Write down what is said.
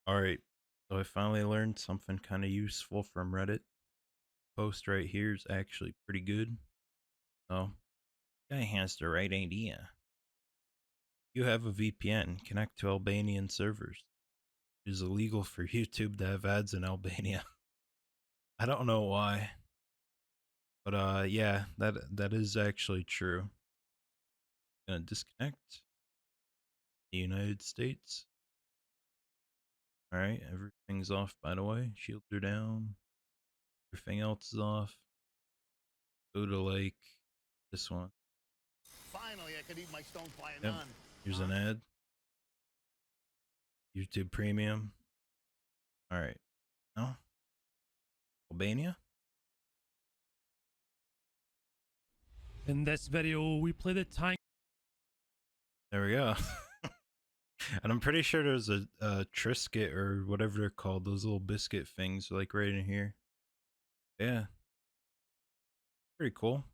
Alright, so I finally learned something kind of useful from Reddit. Post right here is actually pretty good. So, guy has the right idea. You have a VPN, connect to Albanian servers. It is illegal for YouTube to have ads in Albania. I don't know why, but yeah, that is actually true. Gonna disconnect the United States. Alright, everything's off by the way. Shields are down. Everything else is off. Go to like this one. Finally, I could eat my stone fire Yep. none. Here's an ad. YouTube Premium. Alright. No? Albania? In this video, we play the tank. There we go. And I'm pretty sure there's a Trisket or whatever they're called, those little biscuit things, like right in here. Yeah. Pretty cool.